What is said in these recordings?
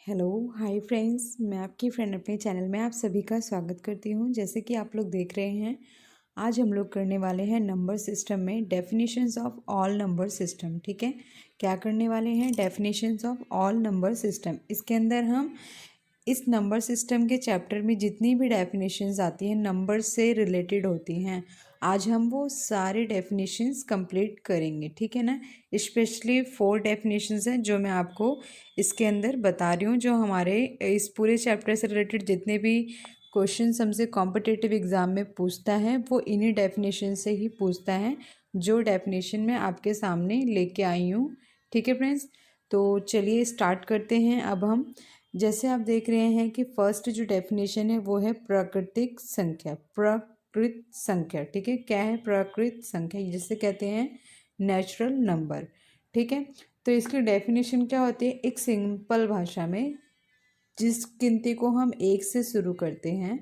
Hello hi friends, मैं आपकी friend अपने चैनल में आप सभी का स्वागत करती हूँ। जैसे कि आप लोग देख रहे हैं, आज हम लोग करने वाले हैं नंबर सिस्टम में definitions of all number system. ठीक है, क्या करने वाले हैं? Definitions of all number system. इसके अंदर हम इस नंबर सिस्टम के चैप्टर में जितनी भी डेफिनेशंस आती हैं नंबर से रिलेटेड होती हैं, आज हम वो सारे डेफिनेशंस कंप्लीट करेंगे। ठीक है ना। स्पेशली 4 डेफिनेशंस हैं जो मैं आपको इसके अंदर बता रही हूँ, जो हमारे इस पूरे चैप्टर से रिलेटेड जितने भी क्वेश्चंस हमसे कॉम्पिटिटिव एग्ज़ाम में पूछता है वो इन्हीं डेफिनेशन से ही पूछता है, जो डेफिनेशन मैं आपके सामने लेके आई हूँ। ठीक है फ्रेंड्स, तो चलिए स्टार्ट करते हैं। अब हम जैसे आप देख रहे हैं कि फर्स्ट जो डेफिनेशन है वो है प्राकृतिक संख्या। प्राकृत संख्या, ठीक है, क्या है प्राकृत संख्या? जिसे कहते हैं नेचुरल नंबर। ठीक है, तो इसकी डेफिनेशन क्या होती है? एक सिंपल भाषा में, जिस गिनती को हम एक से शुरू करते हैं,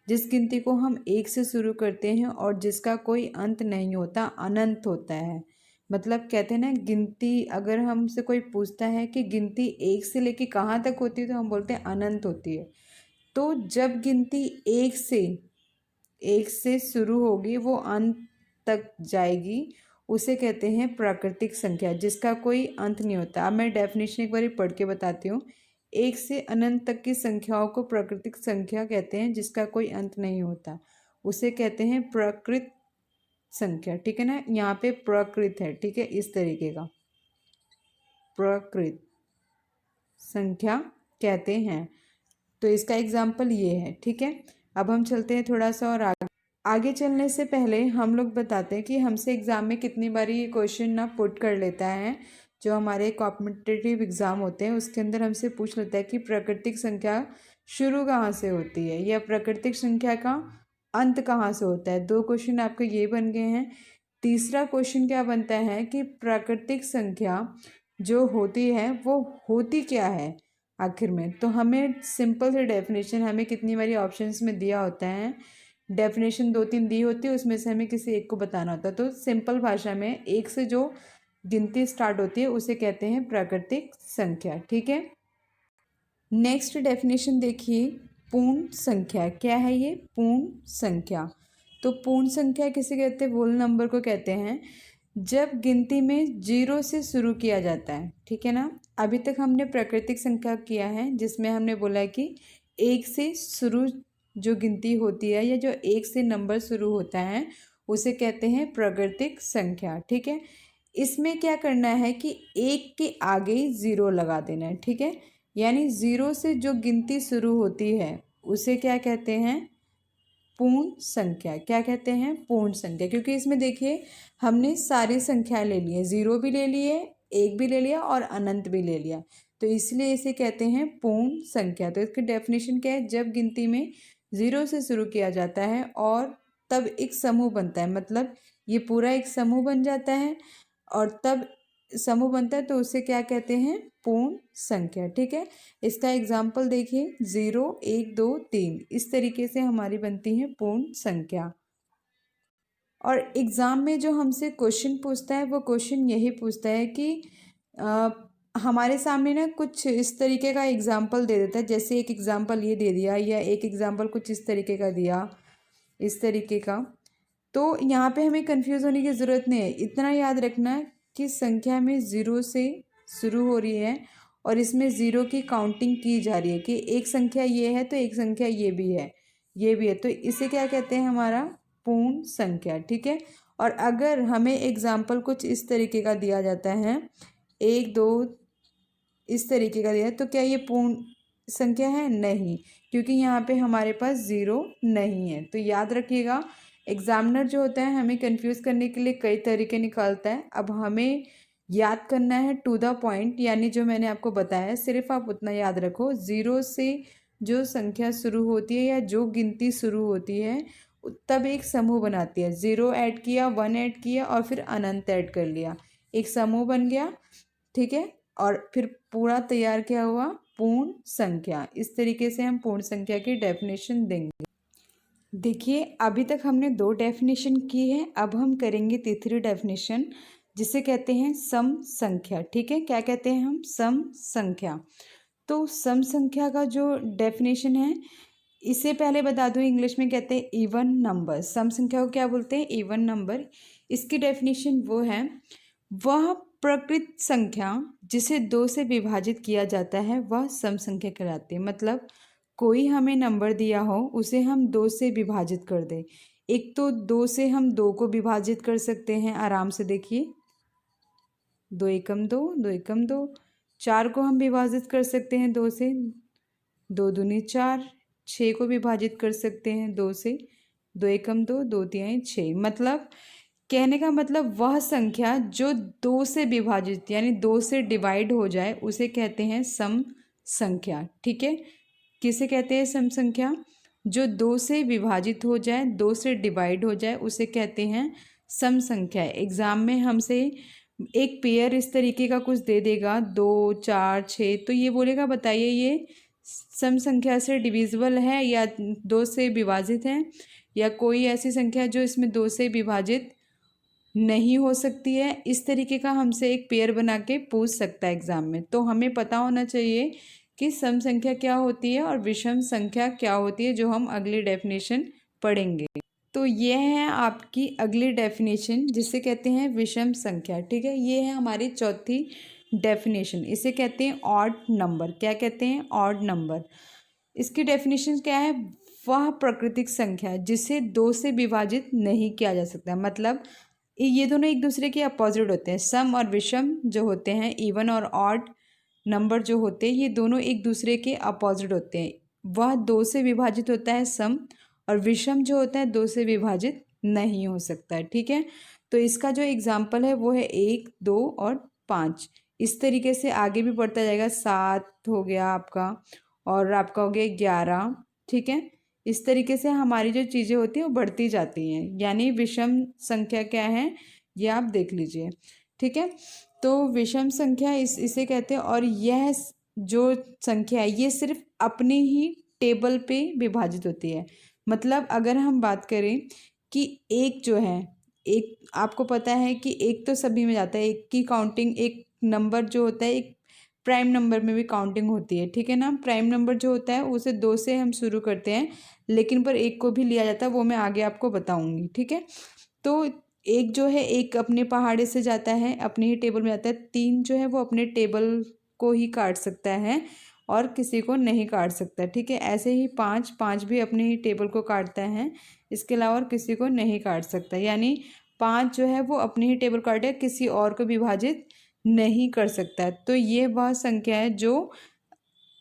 जिस गिनती को हम एक से शुरू करते हैं और जिसका कोई अंत नहीं होता, अनंत होता है। मतलब कहते हैं ना, गिनती अगर हमसे कोई पूछता है कि गिनती एक से लेके कहाँ तक होती है, तो हम बोलते हैं अनंत होती है। तो जब गिनती एक से शुरू होगी, वो अंत तक जाएगी, उसे कहते हैं प्राकृतिक संख्या, जिसका कोई अंत नहीं होता। अब मैं डेफिनेशन एक बार पढ़ के बताती हूँ। एक से अनंत तक की संख्याओं को प्राकृतिक संख्या कहते हैं, जिसका कोई अंत नहीं होता, उसे कहते हैं प्राकृत संख्या। ठीक है ना, यहाँ पे प्राकृत है, ठीक है, इस तरीके का प्राकृत संख्या कहते हैं। तो इसका एग्जाम्पल ये है। ठीक है, अब हम चलते हैं थोड़ा सा और आगे चलने से पहले हम लोग बताते हैं कि हमसे एग्ज़ाम में कितनी बारी ये क्वेश्चन ना पुट कर लेता है। जो हमारे कॉम्पिटिटिव एग्ज़ाम होते हैं उसके अंदर हमसे पूछ लेता है कि प्राकृतिक संख्या शुरू कहाँ से होती है, या प्राकृतिक संख्या का अंत कहाँ से होता है। 2 क्वेश्चन आपके ये बन गए हैं। तीसरा क्वेश्चन क्या बनता है कि प्राकृतिक संख्या जो होती है वो होती क्या है आखिर में। तो हमें सिंपल से डेफिनेशन हमें कितनी बारी ऑप्शंस में दिया होता है, डेफिनेशन 2-3 दी होती है, उसमें से हमें किसी एक को बताना होता है। तो सिंपल भाषा में एक से जो गिनती स्टार्ट होती है उसे कहते हैं प्राकृतिक संख्या। ठीक है, नेक्स्ट डेफिनेशन देखिए, पूर्ण संख्या। क्या है ये? पूर्ण संख्या। तो पूर्ण संख्या किसे कहते हैं? होल नंबर को कहते हैं जब गिनती में 0 से शुरू किया जाता है। ठीक है ना, अभी तक हमने प्राकृतिक संख्या किया है जिसमें हमने बोला है कि एक से शुरू जो गिनती होती है, या जो एक से नंबर शुरू होता है, उसे कहते हैं प्राकृतिक संख्या। ठीक है, इसमें क्या करना है कि एक के आगे 0 लगा देना है। ठीक है, यानी 0 से जो गिनती शुरू होती है उसे क्या कहते हैं? पूर्ण संख्या। क्या कहते हैं? पूर्ण संख्या। क्योंकि इसमें देखिए हमने सारी संख्याएं ले ली हैं, 0 भी ले लिए, 1 भी ले लिया और अनंत भी ले लिया, तो इसलिए इसे कहते हैं पूर्ण संख्या। तो इसकी डेफिनेशन क्या है? जब गिनती में 0 से शुरू किया जाता है और तब एक समूह बनता है, मतलब ये पूरा एक समूह बन जाता है, और तब समूह बनता है तो उसे क्या कहते हैं? पूर्ण संख्या। ठीक है, इसका एग्जाम्पल देखिए, 0, 1, 2, 3, इस तरीके से हमारी बनती है पूर्ण संख्या। और एग्ज़ाम में जो हमसे क्वेश्चन पूछता है वो क्वेश्चन यही पूछता है कि हमारे सामने ना कुछ इस तरीके का एग्जाम्पल दे देता है, जैसे एक एग्जाम्पल ये दे दिया, या एक एग्जाम्पल कुछ इस तरीके का दिया, इस तरीके का। तो यहाँ पे हमें कंफ्यूज होने की ज़रूरत नहीं है। इतना याद रखना कि संख्या में 0 से शुरू हो रही है और इसमें 0 की काउंटिंग की जा रही है, कि एक संख्या ये है तो एक संख्या ये भी है, ये भी है, तो इसे क्या कहते हैं? हमारा पूर्ण संख्या। ठीक है, और अगर हमें एग्जाम्पल कुछ इस तरीके का दिया जाता है, 1, 2, इस तरीके का दिया है, तो क्या ये पूर्ण संख्या है? नहीं, क्योंकि यहाँ पे हमारे पास 0 नहीं है। तो याद रखिएगा, एग्जामिनर जो होता है हमें कंफ्यूज करने के लिए कई तरीके निकालता है। अब हमें याद करना है टू द पॉइंट, यानी जो मैंने आपको बताया सिर्फ आप उतना याद रखो। 0 से जो संख्या शुरू होती है या जो गिनती शुरू होती है तब एक समूह बनाती है। 0 ऐड किया, 1 ऐड किया और फिर अनंत ऐड कर लिया, एक समूह बन गया। ठीक है, और फिर पूरा तैयार क्या हुआ? पूर्ण संख्या। इस तरीके से हम पूर्ण संख्या की डेफिनेशन देंगे। देखिए अभी तक हमने 2 डेफिनेशन की है, अब हम करेंगे तीसरी डेफिनेशन, जिसे कहते हैं सम संख्या। ठीक है, क्या कहते हैं हम? सम संख्या। तो सम संख्या का जो डेफिनेशन है, इसे पहले बता दूं, इंग्लिश में कहते हैं इवन नंबर। सम संख्या को क्या बोलते हैं? Even number. इसकी डेफिनेशन वो है, वह प्रकृत संख्या जिसे 2 से विभाजित किया जाता है वह सम संख्या कहलाती है। मतलब कोई हमें नंबर दिया हो, उसे हम 2 से विभाजित कर दें। एक तो 2 से हम 2 को विभाजित कर सकते हैं, आराम से देखिए, 2 एकम 2, 2 एकम 2। 4 को हम विभाजित कर सकते हैं 2 से, 2 दूनी 4। 6 को विभाजित कर सकते हैं 2 से, 2 एकम 2, 2 तिहाई 6। मतलब कहने का मतलब वह संख्या जो 2 से विभाजित यानी 2 से डिवाइड हो जाए उसे कहते हैं सम संख्या। ठीक है, किसे कहते हैं सम संख्या? जो 2 से विभाजित हो जाए, 2 से डिवाइड हो जाए, उसे कहते हैं सम संख्या। एग्जाम में हमसे एक पेयर इस तरीके का कुछ दे देगा, 2, 4, 6, तो ये बोलेगा बताइए ये सम संख्या से डिविजिबल है या 2 से विभाजित है, या कोई ऐसी संख्या जो इसमें 2 से विभाजित नहीं हो सकती है। इस तरीके का हमसे एक पेयर बना के पूछ सकता है एग्जाम में। तो हमें पता होना चाहिए कि सम संख्या क्या होती है और विषम संख्या क्या होती है, जो हम अगली डेफिनेशन पढ़ेंगे। तो ये है आपकी अगली डेफिनेशन, जिसे कहते हैं विषम संख्या। ठीक है, ये है हमारी चौथी डेफिनेशन। इसे कहते हैं ऑड नंबर। क्या कहते हैं? Odd number. इसकी डेफिनेशन क्या है? वह प्राकृतिक संख्या जिसे 2 से विभाजित नहीं किया जा सकता। मतलब ये दोनों एक दूसरे के अपोजिट होते हैं। सम और विषम जो होते हैं, इवन और ऑड नंबर जो होते हैं, ये दोनों एक दूसरे के अपोजिट होते हैं। वह 2 से विभाजित होता है सम, और विषम जो होता है 2 से विभाजित नहीं हो सकता है। ठीक है, तो इसका जो एग्जाम्पल है वो है 1, 2 और 5। इस तरीके से आगे भी बढ़ता जाएगा। 7 हो गया आपका, और आपका हो गया 11। ठीक है, इस तरीके से हमारी जो चीज़ें होती हैं वो बढ़ती जाती हैं। यानी विषम संख्या क्या है, ये आप देख लीजिए। ठीक है, तो विषम संख्या इसे कहते हैं। और यह जो संख्या है ये सिर्फ अपने ही टेबल पे विभाजित होती है। मतलब अगर हम बात करें कि एक जो है, एक आपको पता है कि एक तो सभी में जाता है, एक की काउंटिंग, एक नंबर जो होता है एक प्राइम नंबर में भी काउंटिंग होती है। ठीक है ना, प्राइम नंबर जो होता है उसे 2 से हम शुरू करते हैं, लेकिन पर एक को भी लिया जाता है, वो मैं आगे आपको बताऊंगी। ठीक है, तो एक जो है, एक अपने पहाड़े से जाता है, अपने ही टेबल में जाता है। 3 जो है वो अपने टेबल को ही काट सकता है और किसी को नहीं काट सकता। ठीक है, ऐसे ही 5 भी अपने ही टेबल को काटता है, इसके अलावा और किसी को नहीं काट सकता। यानी 5 जो है वो अपने ही टेबल काटे, किसी और को विभाजित नहीं कर सकता है। तो ये वह संख्या है जो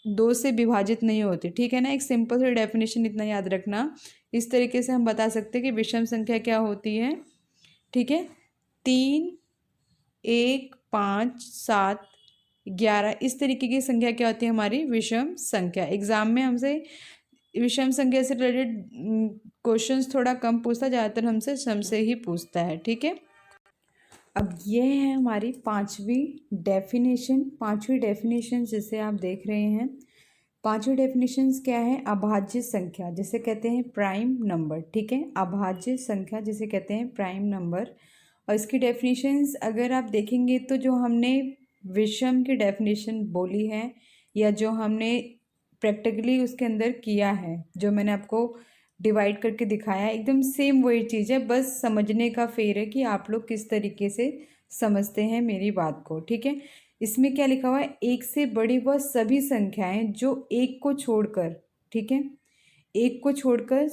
2 से विभाजित नहीं होती। ठीक है ना, एक सिंपल सी डेफिनेशन इतना याद रखना। इस तरीके से हम बता सकते हैं कि विषम संख्या क्या होती है। ठीक है, 3, 1, 5, 7, 11, इस तरीके की संख्या क्या होती है? हमारी विषम संख्या। एग्जाम में हमसे विषम संख्या से रिलेटेड क्वेश्चंस थोड़ा कम पूछता, ज़्यादातर हमसे सम से ही पूछता है। ठीक है, अब ये है हमारी पांचवी डेफिनेशन जिसे आप देख रहे हैं। पांचवी डेफिनेशंस क्या है? अभाज्य संख्या जिसे कहते हैं प्राइम नंबर। ठीक है, अभाज्य संख्या जिसे कहते हैं प्राइम नंबर। और इसकी डेफिनेशंस अगर आप देखेंगे तो जो हमने विषम की डेफिनेशन बोली है, या जो हमने प्रैक्टिकली उसके अंदर किया है, जो मैंने आपको डिवाइड करके दिखाया है, एकदम सेम वही चीज़ है। बस समझने का फेर है कि आप लोग किस तरीके से समझते हैं मेरी बात को। ठीक है, इसमें क्या लिखा हुआ है? एक से बड़ी वह सभी संख्याएं जो एक को छोड़कर, ठीक है, एक को छोड़कर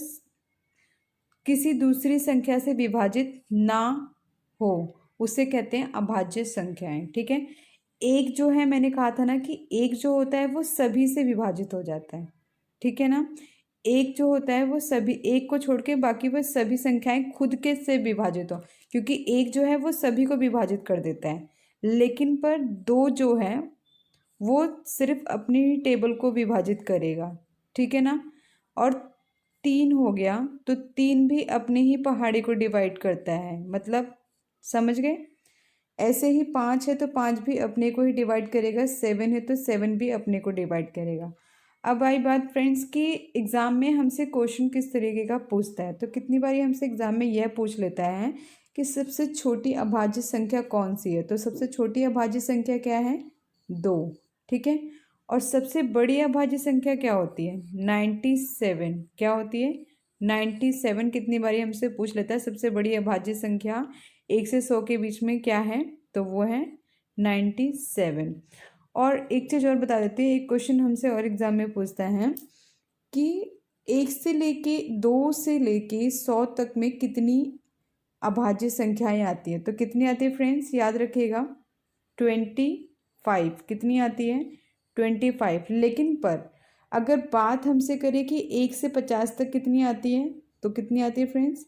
किसी दूसरी संख्या से विभाजित ना हो, उसे कहते हैं अभाज्य संख्याएं। ठीक है, एक जो है, मैंने कहा था ना कि एक जो होता है वो सभी से विभाजित हो जाता है। ठीक है ना, एक जो होता है वो सभी, एक को छोड़ के बाकी वह सभी संख्याएं खुद के से विभाजित हो, क्योंकि एक जो है वो सभी को विभाजित कर देता है। लेकिन पर 2 जो है वो सिर्फ अपनी ही टेबल को विभाजित करेगा। ठीक है ना, और 3 हो गया तो 3 भी अपनी ही पहाड़ी को डिवाइड करता है। मतलब समझ गए? ऐसे ही 5 है तो 5 भी अपने को ही डिवाइड करेगा, 7 है तो 7 भी अपने को डिवाइड करेगा। अब आई बात फ्रेंड्स कि एग्ज़ाम में हमसे क्वेश्चन किस तरीके का पूछता है। तो कितनी बार हमसे एग्ज़ाम में यह पूछ लेता है कि सबसे छोटी अभाज्य संख्या कौन सी है। तो सबसे छोटी अभाज्य संख्या क्या है? 2। ठीक है, और सबसे बड़ी अभाज्य संख्या क्या होती है? 97। क्या होती है? 97 कितनी बारी हमसे पूछ लेता है सबसे बड़ी अभाज्य संख्या 1 से 100 के बीच में क्या है? तो वो है 97। और एक चीज़ और बता देते हैं, एक क्वेश्चन हमसे और एग्जाम में पूछता है कि 1 से लेके 2 से लेके 100 तक में कितनी अभाज्य संख्याएं आती है? तो कितनी आती है फ्रेंड्स? याद रखिएगा 25। कितनी आती है? 25। लेकिन पर अगर बात हमसे करें कि 1 से 50 तक कितनी आती है, तो कितनी आती है फ्रेंड्स?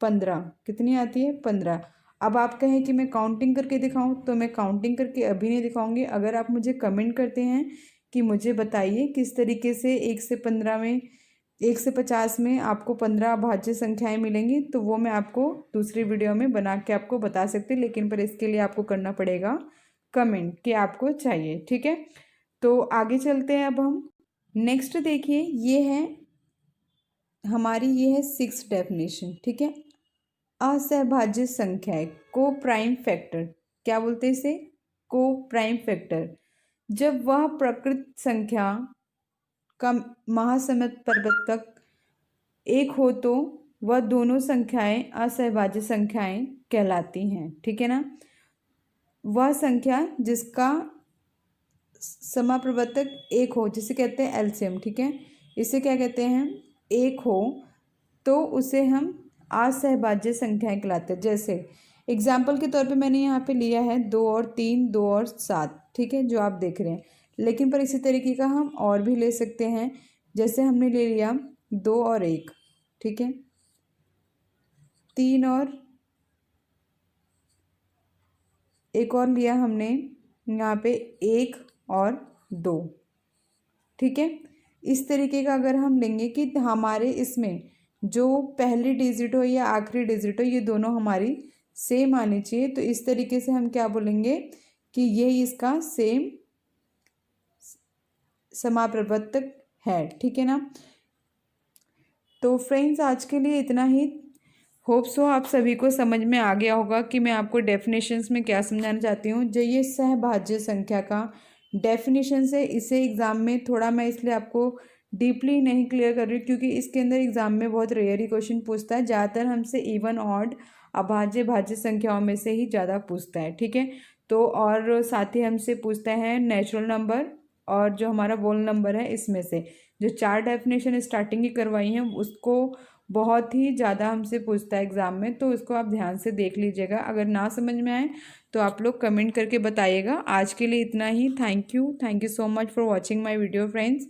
15। कितनी आती है? 15। अब आप कहें कि मैं काउंटिंग करके दिखाऊं, तो मैं काउंटिंग करके अभी नहीं दिखाऊंगी। अगर आप मुझे कमेंट करते हैं कि मुझे बताइए किस तरीके से 1 से 15 में 1 से 50 में आपको 15 अभाज्य संख्याएं मिलेंगी, तो वो मैं आपको दूसरी वीडियो में बना के आपको बता सकती हूँ। लेकिन पर इसके लिए आपको करना पड़ेगा कमेंट कि आपको चाहिए। ठीक है, तो आगे चलते हैं। अब हम नेक्स्ट देखिए, ये है हमारी, ये है 6th डेफिनेशन। ठीक है, असहभाज्य संख्याएं, को प्राइम फैक्टर। क्या बोलते हैं इसे? को प्राइम फैक्टर। जब वह प्रकृत संख्या का महासमत प्रवर्तक एक हो तो वह दोनों संख्याएं असहभाज्य संख्याएं कहलाती हैं। ठीक है ना, वह संख्या जिसका समाप्रवर्तक एक हो, जिसे कहते हैं एलसीएम। ठीक है, इसे क्या कहते हैं? एक हो, तो उसे हम असहभाज्य संख्याएं कहलाते हैं। जैसे एग्जाम्पल के तौर पे मैंने यहाँ पे लिया है 2 और 3, 2 और 7। ठीक है, जो आप देख रहे हैं। लेकिन पर इसी तरीके का हम और भी ले सकते हैं। जैसे हमने ले लिया 2 और 1। ठीक है, 3 और एक और लिया हमने यहाँ पे 1 और 2। ठीक है, इस तरीके का अगर हम लेंगे कि हमारे इसमें जो पहली डिजिट हो या आखिरी डिजिट हो, ये दोनों हमारी सेम आनी चाहिए। तो इस तरीके से हम क्या बोलेंगे कि ये इसका सेम समाप्रवर्तक है। ठीक है ना, तो फ्रेंड्स आज के लिए इतना ही। होप सो आप सभी को समझ में आ गया होगा कि मैं आपको डेफिनेशंस में क्या समझाना चाहती हूँ। जो ये सहभाज्य संख्या का डेफिनेशन है, इसे एग्ज़ाम में थोड़ा मैं इसलिए आपको डीपली नहीं क्लियर कर रही हूँ क्योंकि इसके अंदर एग्ज़ाम में बहुत रेयर ही क्वेश्चन पूछता है। ज़्यादातर हमसे इवन ऑड अभाज्य भाज्य संख्याओं में से ही ज़्यादा पूछता है। ठीक है, तो और साथ ही हमसे पूछते हैं नेचुरल नंबर और जो हमारा वोल नंबर है, इसमें से जो 4 डेफिनेशन स्टार्टिंग की करवाई हैं उसको बहुत ही ज़्यादा हमसे पूछता है एग्ज़ाम में। तो उसको आप ध्यान से देख लीजिएगा। अगर ना समझ में आए तो आप लोग कमेंट करके बताइएगा। आज के लिए इतना ही। Thank you so much for watching my video friends.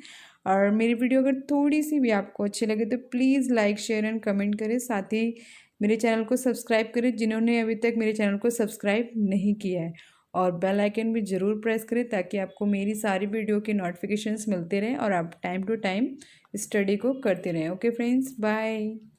और मेरी वीडियो अगर थोड़ी सी भी आपको अच्छी लगे तो please like share and comment करें। साथ ही मेरे चैनल को सब्सक्राइब करें जिन्होंने अभी तक मेरे चैनल को सब्सक्राइब नहीं किया है, और बेल आइकन भी ज़रूर प्रेस करें ताकि आपको मेरी सारी वीडियो के नोटिफिकेशंस मिलते रहें और आप टाइम टू टाइम स्टडी को करते रहें। Okay friends, bye.